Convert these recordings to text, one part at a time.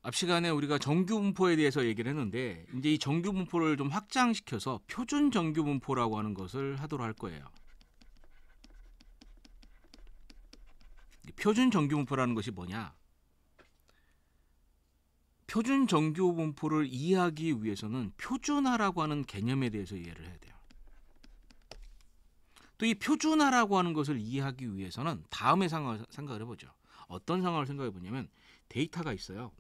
앞 시간에 우리가 정규 분포에 대해서 얘기를 했는데 이제 이 정규 분포를 좀 확장시켜서 표준 정규 분포라고 하는 것을 하도록 할 거예요. 표준 정규 분포라는 것이 뭐냐? 표준 정규 분포를 이해하기 위해서는 표준화라고 하는 개념에 대해서 이해를 해야 돼요. 또 이 표준화라고 하는 것을 이해하기 위해서는 다음의 상황을 생각을 해보죠. 어떤 상황을 생각해 보냐면 데이터가 있어요.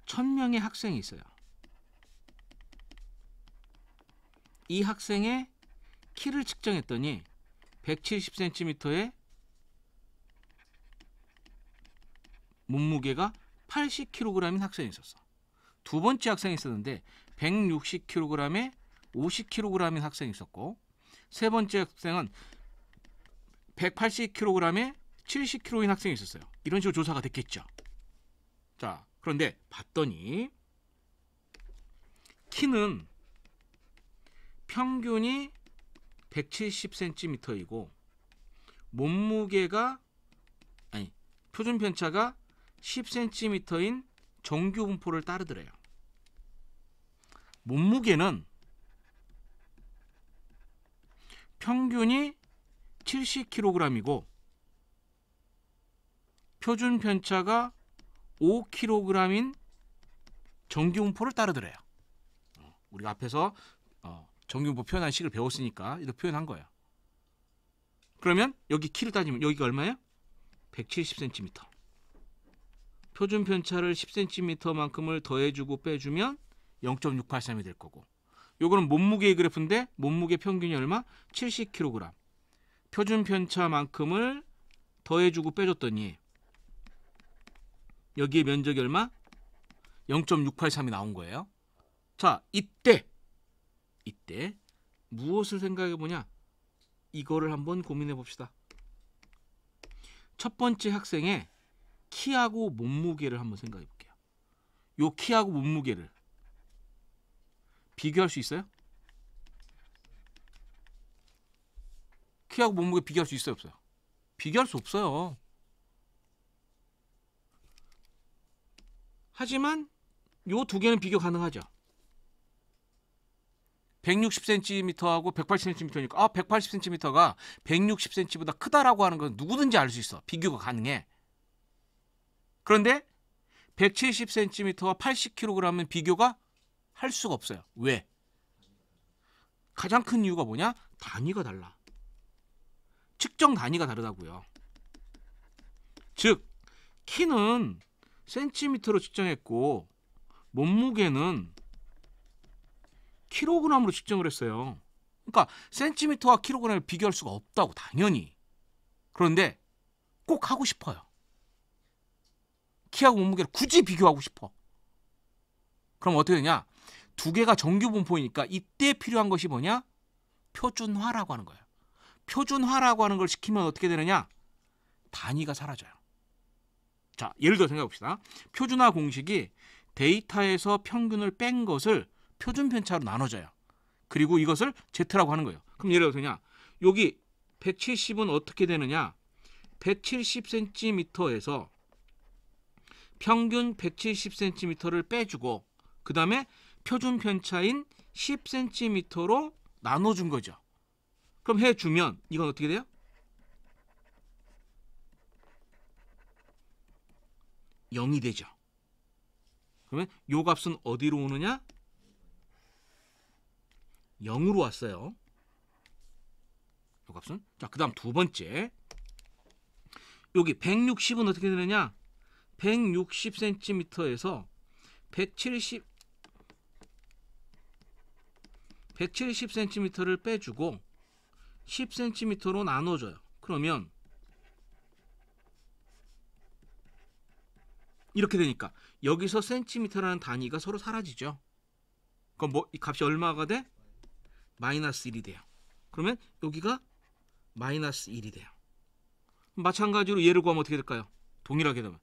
(1000명의) 학생이 있어요. 이 학생의 키를 측정했더니 170cm에 몸무게가 80kg인 학생이 있었어. 두 번째 학생이 있었는데 160kg에 50kg인 학생이 있었고, 세 번째 학생은 180kg에 70kg인 학생이 있었어요. 이런 식으로 조사가 됐겠죠. 자, 그런데 봤더니 키는 평균이 170cm이고 몸무게가 표준 편차가 10cm인 정규 분포를 따르더래요. 몸무게는 평균이 70kg이고 표준 편차가 5kg인 정규 분포를 따르더래요. 우리가 앞에서 정규 분포 표현한 식을 배웠으니까 이렇게 표현한 거예요. 그러면 여기 키를 따지면 여기가 얼마예요? 170cm. 표준 편차를 10cm만큼을 더해주고 빼주면 0.683이 될 거고, 요거는 몸무게의 그래프인데 몸무게 평균이 얼마? 70kg. 표준 편차만큼을 더해주고 빼줬더니 여기에 면적이 얼마? 0.683이 나온 거예요. 자, 이때 무엇을 생각해 보냐? 이거를 한번 고민해 봅시다. 첫 번째 학생의 키하고 몸무게를 한번 생각해 볼게요. 요 키하고 몸무게를 비교할 수 있어요? 키하고 몸무게 비교할 수 있어요, 없어요? 비교할 수 없어요. 하지만 요 두 개는 비교 가능하죠. 160cm하고 180cm니까 180cm가 160cm보다 크다라고 하는 건 누구든지 알 수 있어. 비교가 가능해. 그런데 170cm와 80kg은 비교가 할 수가 없어요. 왜? 가장 큰 이유가 뭐냐? 단위가 달라. 측정 단위가 다르다고요. 즉 키는 센티미터로 측정했고 몸무게는 킬로그램으로 측정을 했어요. 그러니까 센티미터와 킬로그램을 비교할 수가 없다고, 당연히. 그런데 꼭 하고 싶어요. 키하고 몸무게를 굳이 비교하고 싶어. 그럼 어떻게 되냐? 두 개가 정규 분포이니까 이때 필요한 것이 뭐냐? 표준화라고 하는 거예요. 표준화라고 하는 걸 시키면 어떻게 되느냐? 단위가 사라져요. 자, 예를 들어 생각해 봅시다. 표준화 공식이 데이터에서 평균을 뺀 것을 표준 편차로 나눠줘요. 그리고 이것을 Z라고 하는 거예요. 그럼 예를 들어서 여기 170은 어떻게 되느냐? 170cm에서 평균 170cm를 빼주고 그 다음에 표준 편차인 10cm로 나눠준 거죠. 그럼 해주면 이건 어떻게 돼요? 0이 되죠. 그러면 요 값은 어디로 오느냐? 0으로 왔어요. 요 값은. 자, 그 다음 두 번째. 여기 160은 어떻게 되느냐? 160cm에서 170cm를 빼주고 10cm로 나눠줘요. 그러면 이렇게 되니까 여기서 센티미터라는 단위가 서로 사라지죠. 그럼 뭐 이 값이 얼마가 돼? 마이너스 1이 돼요. 그러면 여기가 마이너스 1이 돼요. 마찬가지로 얘를 구하면 어떻게 될까요? 동일하게 되면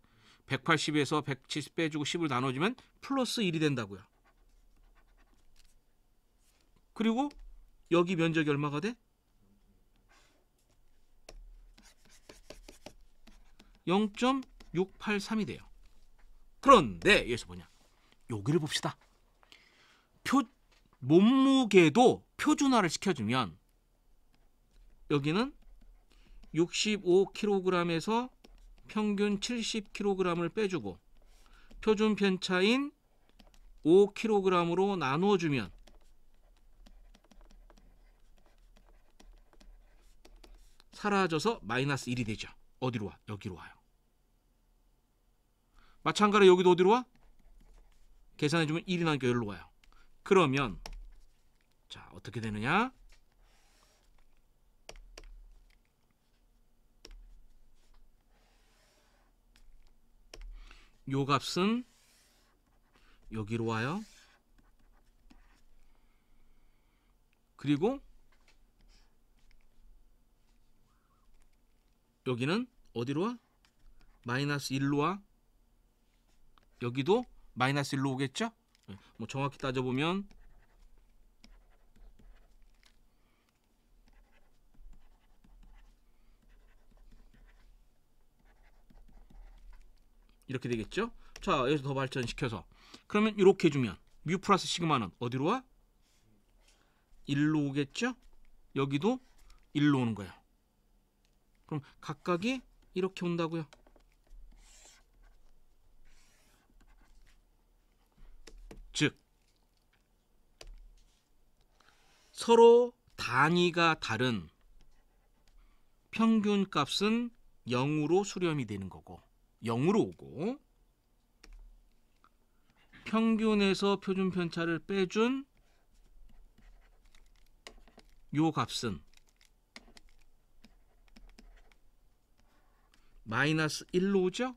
180에서 170 빼주고 10을 나눠주면 플러스 1이 된다고요. 그리고 여기 면적이 얼마가 돼? 0.683이 돼요. 그런데 여기서 뭐냐? 여기를 봅시다. 몸무게도 표준화를 시켜주면 여기는 65kg에서 평균 70kg을 빼주고 표준 편차인 5kg으로 나누어주면 사라져서 마이너스 1이 되죠. 어디로 와? 여기로 와요. 마찬가지로 여기도 어디로 와? 계산해주면 1이 나니까 여기로 와요. 그러면 자 어떻게 되느냐? 요 값은 여기로 와요. 그리고 여기는 어디로 와? 마이너스 1로 와. 여기도 마이너스 1로 오겠죠? 뭐 정확히 따져보면 이렇게 되겠죠? 자, 여기서 더 발전시켜서 그러면 이렇게 해주면 뮤 플러스 시그마는 어디로 와? 1로 오겠죠? 여기도 1로 오는 거예요. 그럼 각각이 이렇게 온다고요. 즉 서로 단위가 다른 평균 값은 0으로 수렴이 되는 거고 0으로 오고 평균에서 표준 편차를 빼준 요 값은 마이너스 1로 오죠?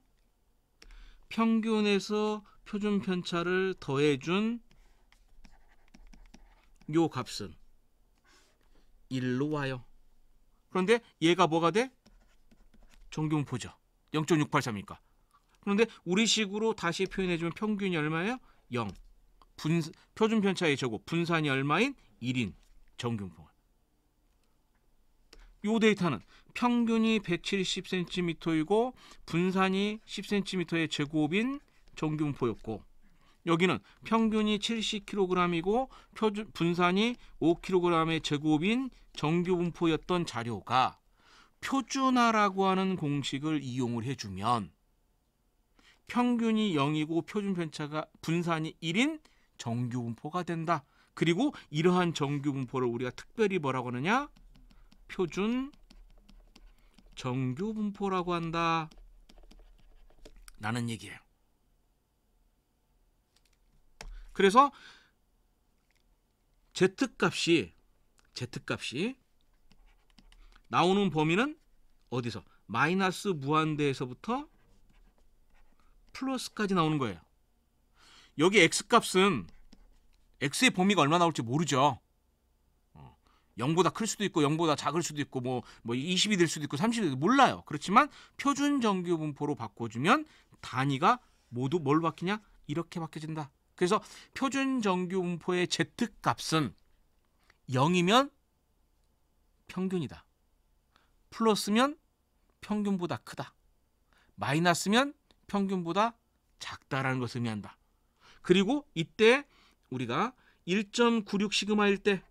평균에서 표준 편차를 더해준 요 값은 1로 와요. 그런데 얘가 뭐가 돼? 정규분포죠. 0.683이니까. 그런데 우리식으로 다시 표현해주면 평균이 얼마예요? 0. 표준 편차의 제곱, 분산이 얼마인? 1인 정규분포. 요 데이터는 평균이 170cm이고 분산이 10cm의 제곱인 정규분포였고 여기는 평균이 70kg이고 분산이 5kg의 제곱인 정규분포였던 자료가 표준화라고 하는 공식을 이용을 해주면 평균이 0이고 표준 편차가 분산이 1인 정규분포가 된다. 그리고 이러한 정규분포를 우리가 특별히 뭐라고 하느냐? 표준 정규분포라고 한다. 라는 얘기예요. 그래서 Z값이 나오는 범위는 어디서? 마이너스 무한대에서부터 플러스까지 나오는 거예요. 여기 X값은 X의 범위가 얼마 나올지 모르죠. 0보다 클 수도 있고 0보다 작을 수도 있고 뭐 20이 될 수도 있고 30이 될 수도 몰라요. 그렇지만 표준 정규분포로 바꿔주면 단위가 모두 뭘 바뀌냐? 이렇게 바뀌어진다. 그래서 표준 정규분포의 Z값은 0이면 평균이다. 플러스면 평균보다 크다. 마이너스면 평균보다 작다라는 것을 의미한다. 그리고 이때 우리가 1.96 시그마일 때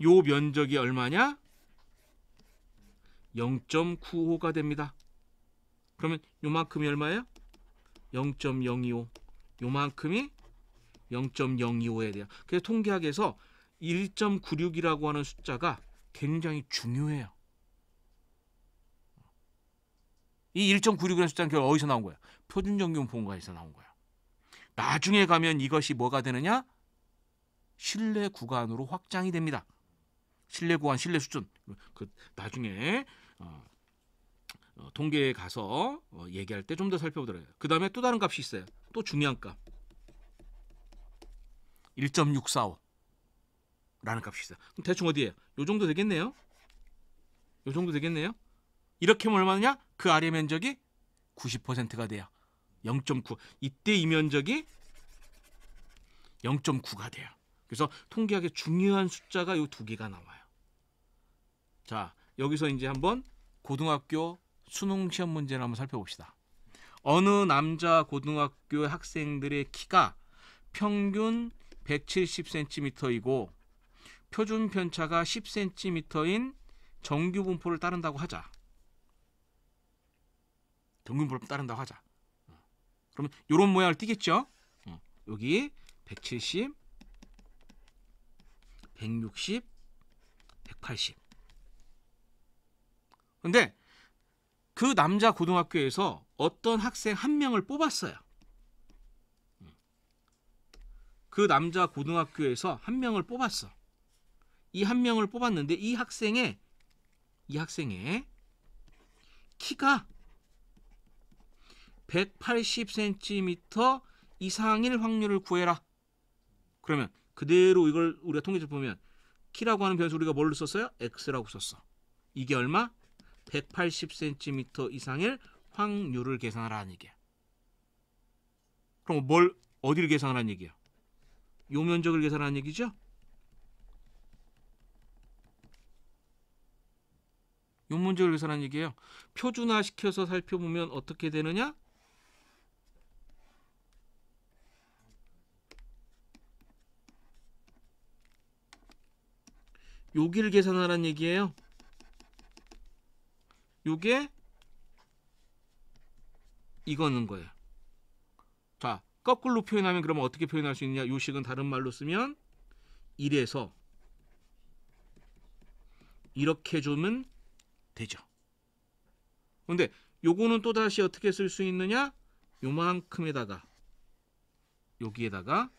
요 면적이 얼마냐? 0.95가 됩니다. 그러면 요만큼이 얼마예요? 0.025. 요만큼이 0.025에 돼요. 그래서 통계학에서 1.96이라고 하는 숫자가 굉장히 중요해요. 이 1.96이라는 숫자는 결국 어디서 나온 거예요? 표준정규분포에서 나온 거예요. 나중에 가면 이것이 뭐가 되느냐? 신뢰 구간으로 확장이 됩니다. 신뢰 구간, 신뢰 수준. 나중에 통계에 가서 얘기할 때 좀 더 살펴보도록 해요. 그 다음에 또 다른 값이 있어요. 또 중요한 값. 1.645라는 값이 있어요. 그럼 대충 어디예요? 요 정도 되겠네요. 요 정도 되겠네요. 이렇게 하면 얼마냐? 그 아래 면적이 90%가 돼요. 0.9. 이때 이 면적이 0.9가 돼요. 그래서 통계학의 중요한 숫자가 요 두 개가 나와요. 자, 여기서 이제 한번 고등학교 수능 시험 문제를 한번 살펴봅시다. 어느 남자 고등학교 학생들의 키가 평균 170cm이고 표준 편차가 10cm인 정규 분포를 따른다고 하자. 정규 분포를 따른다고 하자. 그러면 이런 모양을 띄겠죠? 여기 170, 160, 180. 근데 그 남자 고등학교에서 어떤 학생 한 명을 뽑았어요. 그 남자 고등학교에서 한 명을 뽑았어. 이 한 명을 뽑았는데 이 학생의 키가 180cm 이상일 확률을 구해라. 그러면 그대로 이걸 우리가 통계를 보면 키라고 하는 변수 우리가 뭘로 썼어요? x라고 썼어. 이게 얼마? 180cm 이상일 확률을 계산하라는 얘기야. 그럼 어디를 계산하라는 얘기야? 요 면적을 계산하는 얘기죠? 요 면적을 계산하는 얘기예요. 표준화시켜서 살펴보면 어떻게 되느냐? 여기를 계산하라는 얘기예요. 요게 이거는 거예요. 자, 거꾸로 표현하면 그러면 어떻게 표현할 수 있느냐? 요 식은 다른 말로 쓰면 1에서 이렇게 주면 되죠. 근데 요거는 또다시 어떻게 쓸 수 있느냐? 요만큼에다가 여기에다가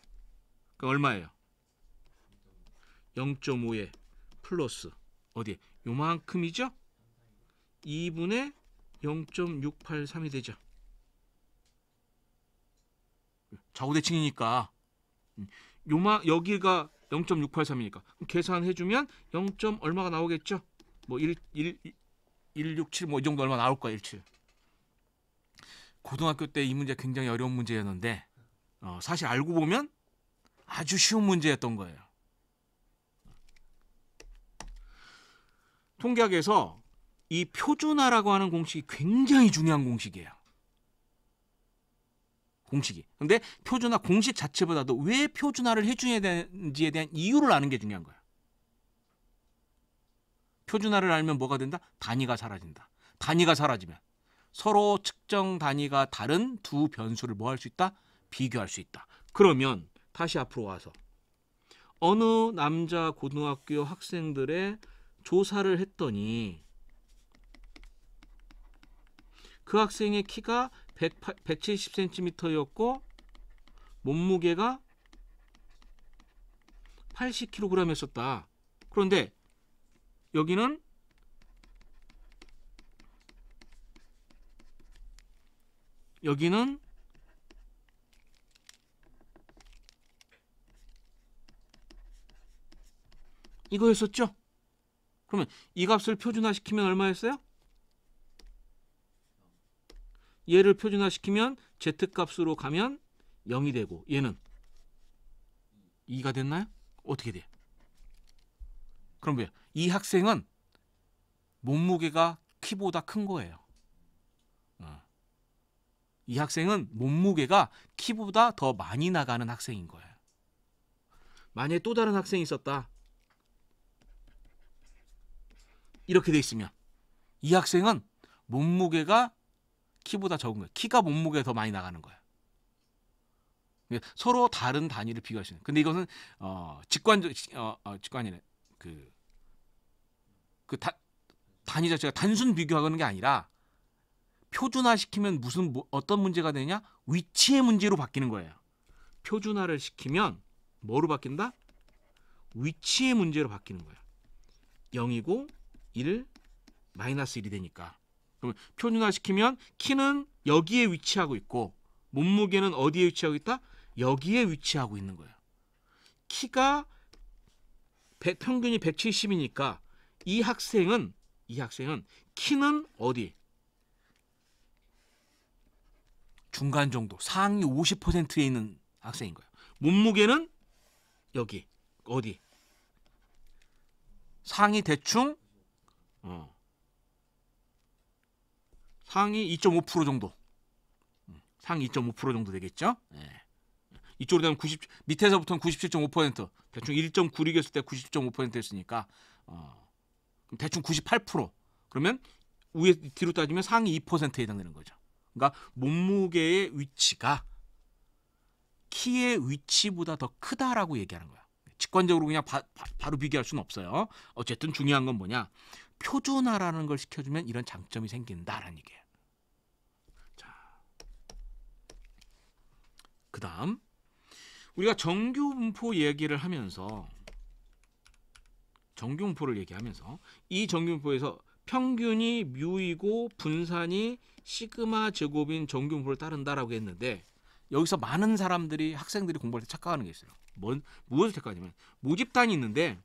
그 얼마예요? 0.5에 플러스 어디에? 요만큼이죠? 2분의 0.683이 되죠. 좌우대칭이니까 여기가 0.683이니까 계산해주면 0. 얼마가 나오겠죠? 뭐 167 뭐 이 정도 얼마 나올 거야. 17. 고등학교 때 이 문제 굉장히 어려운 문제였는데 사실 알고 보면 아주 쉬운 문제였던 거예요. 통계학에서 이 표준화라고 하는 공식이 굉장히 중요한 공식이에요. 공식이. 근데 표준화 공식 자체보다도 왜 표준화를 해줘야 되는지에 대한 이유를 아는 게 중요한 거야. 표준화를 알면 뭐가 된다? 단위가 사라진다. 단위가 사라지면 서로 측정 단위가 다른 두 변수를 뭐 할 수 있다? 비교할 수 있다. 그러면 다시 앞으로 와서 어느 남자 고등학교 학생들의 조사를 했더니 그 학생의 키가 170cm였고 몸무게가 80kg이었다. 그런데 여기는 이거였었죠? 그러면 이 값을 표준화시키면 얼마였어요? 얘를 표준화시키면 z값으로 가면 0이 되고 얘는 2가 됐나요? 어떻게 돼? 그럼 왜? 이 학생은 몸무게가 키보다 큰 거예요. 이 학생은 몸무게가 키보다 더 많이 나가는 학생인 거예요. 만약에 또 다른 학생이 있었다. 이렇게 돼 있으면 이 학생은 몸무게가 키보다 적은 거예요. 키가 몸무게가 더 많이 나가는 거예요. 서로 다른 단위를 비교할 수 있는. 근데 이것은 직관이네. 단위 자체가 단순 비교하는 게 아니라 표준화시키면 어떤 문제가 되냐? 위치의 문제로 바뀌는 거예요. 표준화를 시키면 뭐로 바뀐다? 위치의 문제로 바뀌는 거예요. 0이고 1, 마이너스 1이 되니까. 그러면 표준화시키면 키는 여기에 위치하고 있고 몸무게는 어디에 위치하고 있다? 여기에 위치하고 있는 거예요. 키가 평균이 170이니까 이 학생은 키는 어디? 중간 정도, 상위 50%에 있는 학생인 거예요. 몸무게는 여기, 어디? 상위 대충 상위 2.5% 정도. 상위 2.5% 정도 되겠죠? 예. 이쪽으로 되면 90, 밑에서부터는 97.5%. 대충 1.9 이겼을 때 90.5%였으니까 그럼 대충 98%. 그러면 위에 뒤로 따지면 상위 2%에 해당되는 거죠. 그러니까 몸무게의 위치가 키의 위치보다 더 크다라고 얘기하는 거야. 직관적으로 그냥 바로 비교할 수는 없어요. 어쨌든 중요한 건 뭐냐? 표준화라는 걸 시켜주면 이런 장점이 생긴다라는 얘기예요. 자, 그 다음 우리가 정규분포 얘기를 하면서 정규분포를 얘기하면서 이 정규분포에서 평균이 뮤이고 분산이 시그마 제곱인 정규분포를 따른다라고 했는데 여기서 많은 사람들이 학생들이 공부할 때 착각하는 게 있어요. 무엇을 착각하냐면 모집단이 있는데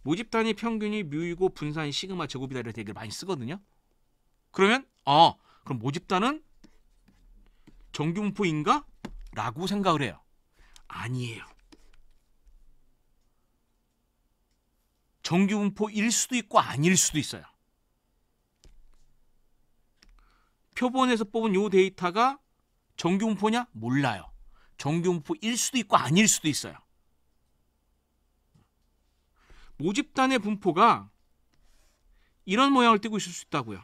모집단이 평균이 뮤이고 분산이 시그마 제곱이다 이런 얘기를 많이 쓰거든요. 그러면 그럼 모집단은 정규분포인가? 라고 생각을 해요. 아니에요. 정규분포일 수도 있고 아닐 수도 있어요. 표본에서 뽑은 요 데이터가 정규분포냐? 몰라요. 정규분포일 수도 있고 아닐 수도 있어요. 모집단의 분포가 이런 모양을 띠고 있을 수 있다고요.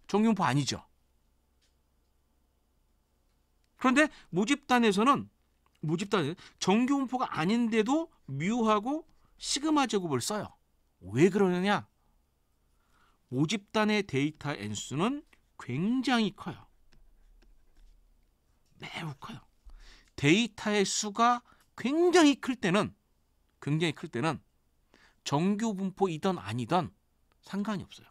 정규분포 아니죠. 그런데 모집단에서는 정규분포가 아닌데도 뮤하고 시그마 제곱을 써요. 왜 그러느냐? 모집단의 데이터 N수는 굉장히 커요. 매우 커요. 데이터의 수가 굉장히 클 때는 정규분포이든 아니든 상관이 없어요.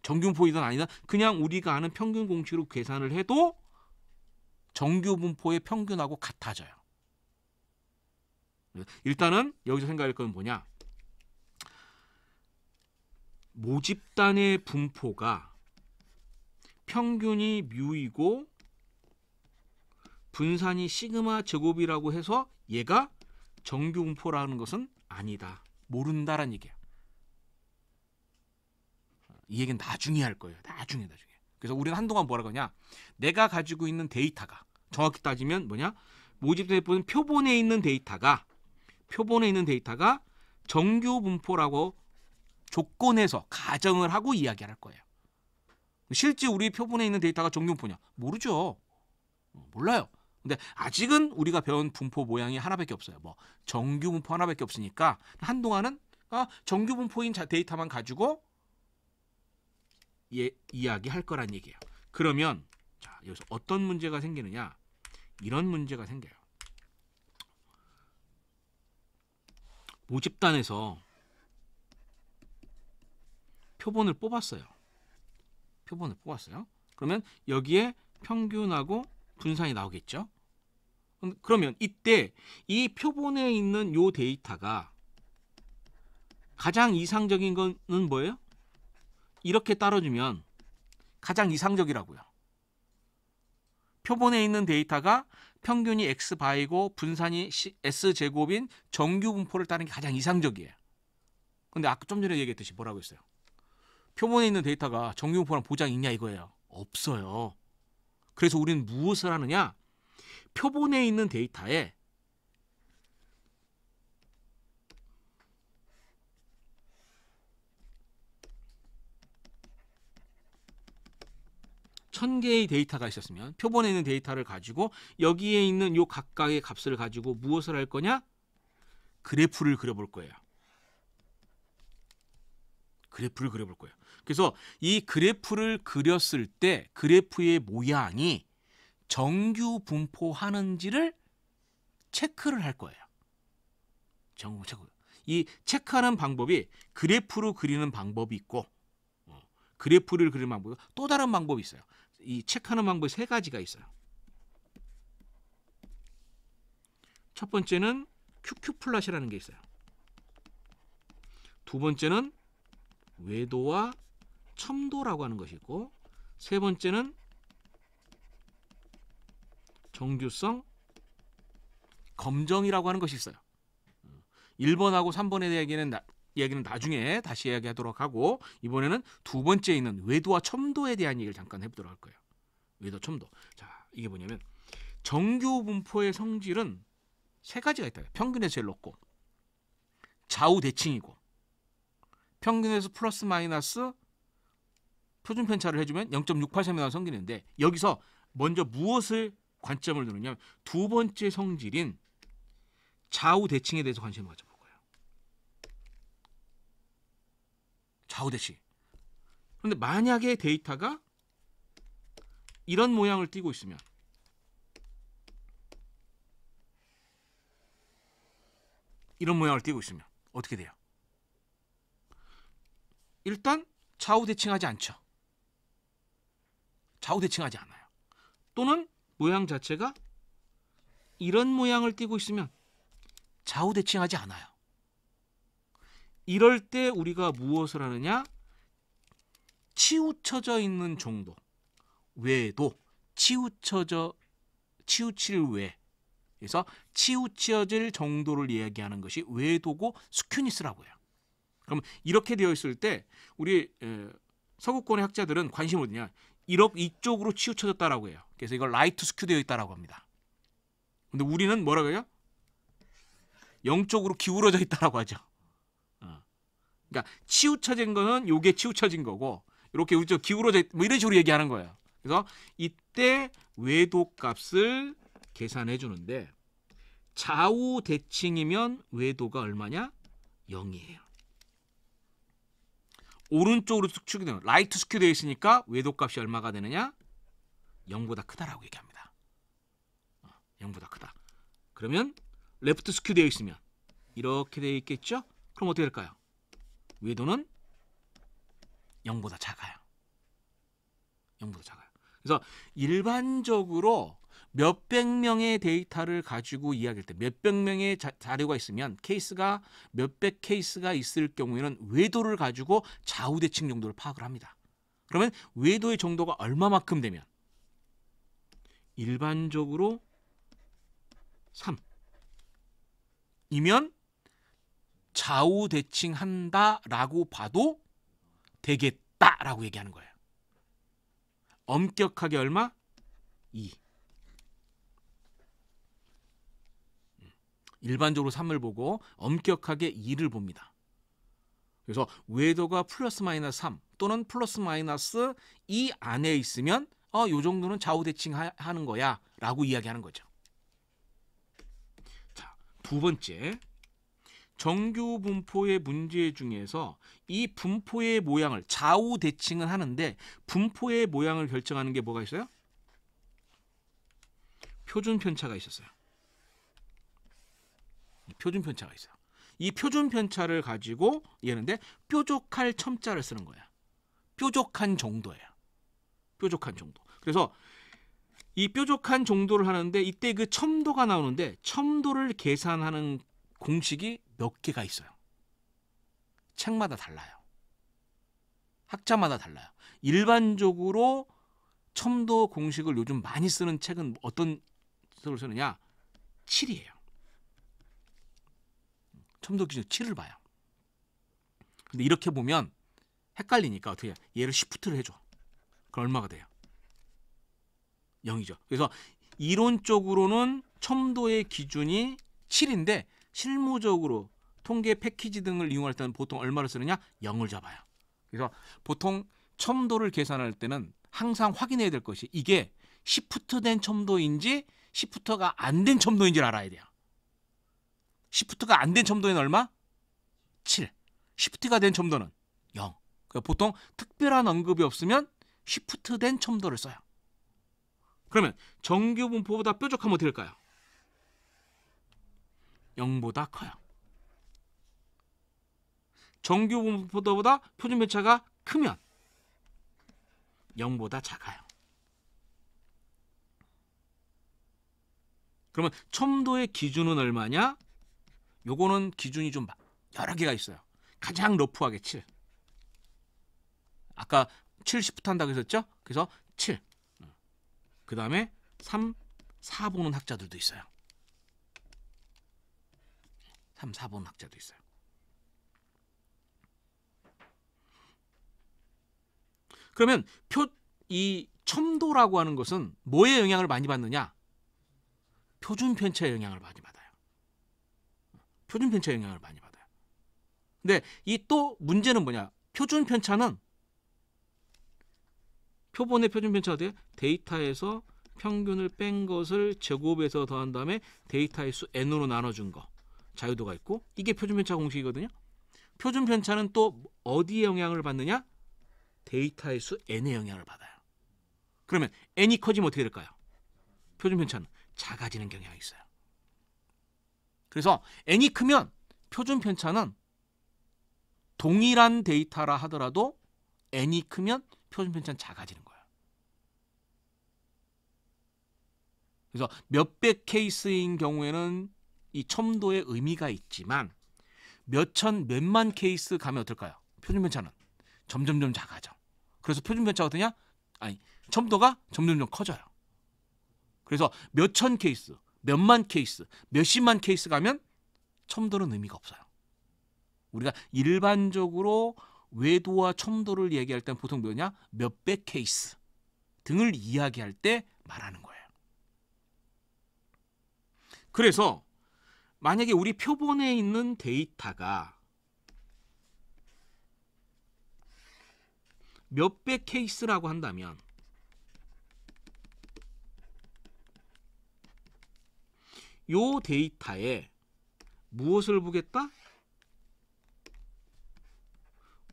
정규분포이든 아니든 그냥 우리가 아는 평균 공식으로 계산을 해도 정규분포의 평균하고 같아져요. 일단은 여기서 생각할 건 뭐냐? 모집단의 분포가 평균이 뮤이고 분산이 시그마 제곱이라고 해서 얘가 정규분포라는 것은 아니다. 모른다라는 얘기야. 이 얘기는 나중에 할 거예요. 나중에. 그래서 우리는 한동안 뭐라고 하냐? 내가 가지고 있는 데이터가 정확히 따지면 뭐냐? 모집단에 보는 표본에 있는 데이터가 정규분포라고 조건에서 가정을 하고 이야기를 할 거예요. 실제 우리 표본에 있는 데이터가 정규분포냐? 모르죠. 몰라요. 근데 아직은 우리가 배운 분포 모양이 하나밖에 없어요. 정규분포 하나밖에 없으니까 한동안은 정규분포인 데이터만 가지고 이야기할 거란 얘기예요. 그러면 자, 여기서 어떤 문제가 생기느냐? 이런 문제가 생겨요. 모집단에서 표본을 뽑았어요. 그러면 여기에 평균하고 분산이 나오겠죠? 그러면 이때 이 표본에 있는 요 데이터가 가장 이상적인 거는 뭐예요? 이렇게 따라주면 가장 이상적이라고요. 표본에 있는 데이터가 평균이 x바이고 분산이 s제곱인 정규분포를 따르는 게 가장 이상적이에요. 근데 아까 좀 전에 얘기했듯이 뭐라고 했어요? 표본에 있는 데이터가 정규분포랑 보장이 있냐 이거예요. 없어요. 그래서 우리는 무엇을 하느냐? 표본에 있는 데이터에 천 개의 데이터가 있었으면 표본에 있는 데이터를 가지고 여기에 있는 요 각각의 값을 가지고 무엇을 할 거냐? 그래프를 그려볼 거예요. 그래서 이 그래프를 그렸을 때 그래프의 모양이 정규 분포하는지를 체크를 할 거예요. 이 체크하는 방법이 그래프로 그리는 방법이 있고 그래프를 그리는 방법이 또 다른 방법이 있어요. 이 체크하는 방법이 세 가지가 있어요. 첫 번째는 QQ 플롯이라는 게 있어요. 두 번째는 외도와 첨도라고 하는 것이 있고 세 번째는 정규성 검정이라고 하는 것이 있어요. 1번하고 3번에 대한 이야기는 나중에 다시 이야기하도록 하고, 이번에는 두 번째 있는 외도와 첨도에 대한 얘기를 잠깐 해보도록 할 거예요. 외도, 첨도. 자, 이게 뭐냐면 정규 분포의 성질은 세 가지가 있다. 평균에서 제일 높고, 좌우 대칭이고, 평균에서 플러스 마이너스 표준 편차를 해주면 0.683이 나오는 성질인데, 여기서 먼저 무엇을 관점을 두느냐, 두 번째 성질인 좌우 대칭에 대해서 관심을 가져볼 거예요. 좌우 대칭. 그런데 만약에 데이터가 이런 모양을 띠고 있으면, 이런 모양을 띠고 있으면 어떻게 돼요? 일단 좌우 대칭하지 않죠. 좌우 대칭하지 않아요. 또는 모양 자체가 이런 모양을 띠고 있으면 좌우 대칭하지 않아요. 이럴 때 우리가 무엇을 하느냐? 치우쳐져 있는 정도, 외도, 치우칠 외. 그래서 치우쳐질 정도를 이야기하는 것이 외도고 스큐니스라고 해요. 그럼 이렇게 되어 있을 때 우리 서구권의 학자들은 관심이 어디냐? 이쪽으로 치우쳐졌다라고 해요. 그래서 이걸 라이트 스큐 되어 있다라고 합니다. 근데 우리는 뭐라고 해요? 영쪽으로 기울어져 있다라고 하죠. 그러니까 치우쳐진 거는 요게 치우쳐진 거고, 이렇게 우리 쪽 기울어져 뭐 이런 식으로 얘기하는 거예요. 그래서 이때 외도 값을 계산해 주는데, 좌우 대칭이면 외도가 얼마냐? 0이에요. 오른쪽으로 축이 되면 라이트 스큐 되어 있으니까 외도 값이 얼마가 되느냐? 0보다 크다라고 얘기합니다. 0보다 크다. 그러면 레프트 스큐 되어 있으면 이렇게 되어 있겠죠? 그럼 어떻게 될까요? 외도는 0보다 작아요. 0보다 작아요. 그래서 일반적으로 몇백 명의 데이터를 가지고 이야기할 때, 몇백 명의 자료가 있으면, 케이스가 몇백 케이스가 있을 경우에는 외도를 가지고 좌우 대칭 정도를 파악을 합니다. 그러면 외도의 정도가 얼마만큼 되면, 일반적으로 3이면 좌우 대칭한다라고 봐도 되겠다라고 얘기하는 거예요. 엄격하게 얼마? 2. 일반적으로 3을 보고 엄격하게 2를 봅니다. 그래서 외도가 플러스 마이너스 3 또는 플러스 마이너스 2 안에 있으면 요 정도는 좌우 대칭하는 거야 라고 이야기하는 거죠. 자, 두 번째, 정규 분포의 문제 중에서 이 분포의 모양을 좌우 대칭은 하는데, 분포의 모양을 결정하는 게 뭐가 있어요? 표준 편차가 있었어요. 표준 편차가 있어요. 이 표준 편차를 가지고 얘는데 뾰족할 첨자를 쓰는 거야. 뾰족한 정도예요. 뾰족한 정도. 그래서 이 뾰족한 정도를 하는데, 이때 그 첨도가 나오는데, 첨도를 계산하는 공식이 몇 개가 있어요. 책마다 달라요. 학자마다 달라요. 일반적으로 첨도 공식을 요즘 많이 쓰는 책은 어떤 식으로 쓰느냐? 7이에요. 첨도 기준 7을 봐요. 근데 이렇게 보면 헷갈리니까 어떻게 해요? 얘를 시프트를 해줘. 그럼 얼마가 돼요? 0이죠. 그래서 이론적으로는 첨도의 기준이 7인데 실무적으로 통계 패키지 등을 이용할 때는 보통 얼마를 쓰느냐? 0을 잡아요. 그래서 보통 첨도를 계산할 때는 항상 확인해야 될 것이, 이게 시프트된 첨도인지 시프트가 안 된 첨도인지를 알아야 돼요. 시프트가 안 된 첨도는 얼마? 7. 시프트가 된 첨도는 0. 그러니까 보통 특별한 언급이 없으면 시프트된 첨도를 써요. 그러면 정규 분포보다 뾰족하면 어떻게 될까요? 0보다 커요. 정규 분포보다 표준 편차가 크면 0보다 작아요. 그러면 첨도의 기준은 얼마냐? 요거는 기준이 좀 여러 개가 있어요. 가장 러프하게 7. 아까 7 시프트 한다고 했었죠? 그래서 7. 그 다음에 3, 4 보는 학자들도 있어요. 3, 4번 학자도 있어요. 그러면 이 첨도라고 하는 것은 뭐에 영향을 많이 받느냐? 표준 편차에 영향을 많이 받아요. 표준 편차에 영향을 많이 받아요. 근데 이 또 문제는 뭐냐? 표준 편차는 표본의 표준 편차가 돼요. 데이터에서 평균을 뺀 것을 제곱해서 더한 다음에 데이터의 수 n으로 나눠준 거. 자유도가 있고 이게 표준 편차 공식이거든요. 표준 편차는 또 어디에 영향을 받느냐? 데이터의 수 n에 영향을 받아요. 그러면 n이 커지면 어떻게 될까요? 표준 편차는 작아지는 경향이 있어요. 그래서 n이 크면 표준 편차는 동일한 데이터라 하더라도 n이 크면 표준 편차는 작아지는 거예요. 그래서 몇백 케이스인 경우에는 이 첨도의 의미가 있지만 몇천 몇만 케이스 가면 어떨까요? 표준 편차는 점점점 작아져. 그래서 표준 편차가 어떠냐? 아니, 첨도가 점점점 커져요. 그래서 몇천 케이스, 몇만 케이스, 몇십만 케이스 가면 첨도는 의미가 없어요. 우리가 일반적으로 외도와 첨도를 얘기할 때는 보통 뭐냐? 몇백 케이스 등을 이야기할 때 말하는 거예요. 그래서 만약에 우리 표본에 있는 데이터가 몇백 케이스라고 한다면 요 데이터에 무엇을 보겠다?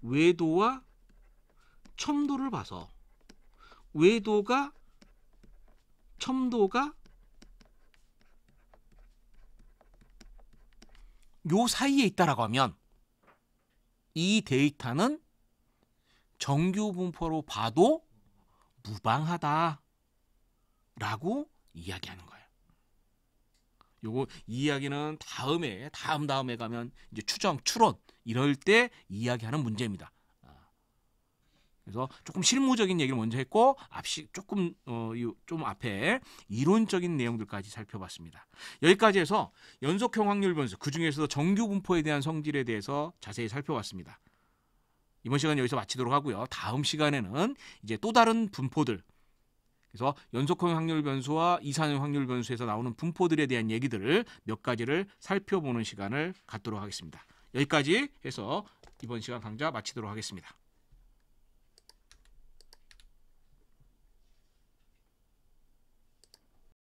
외도와 첨도를 봐서 외도가 첨도가 요 사이에 있다라고 하면 이 데이터는 정규 분포로 봐도 무방하다라고 이야기하는 거예요. 요거 이야기는 다음에 가면 이제 추정, 추론 이럴 때 이야기하는 문제입니다. 그래서 조금 실무적인 얘기를 먼저 했고 좀 앞에 이론적인 내용들까지 살펴봤습니다. 여기까지 해서 연속형 확률 변수, 그중에서도 정규 분포에 대한 성질에 대해서 자세히 살펴봤습니다. 이번 시간 여기서 마치도록 하고요. 다음 시간에는 이제 또 다른 분포들, 그래서 연속형 확률 변수와 이산형 확률 변수에서 나오는 분포들에 대한 얘기들을 몇 가지를 살펴보는 시간을 갖도록 하겠습니다. 여기까지 해서 이번 시간 강좌 마치도록 하겠습니다.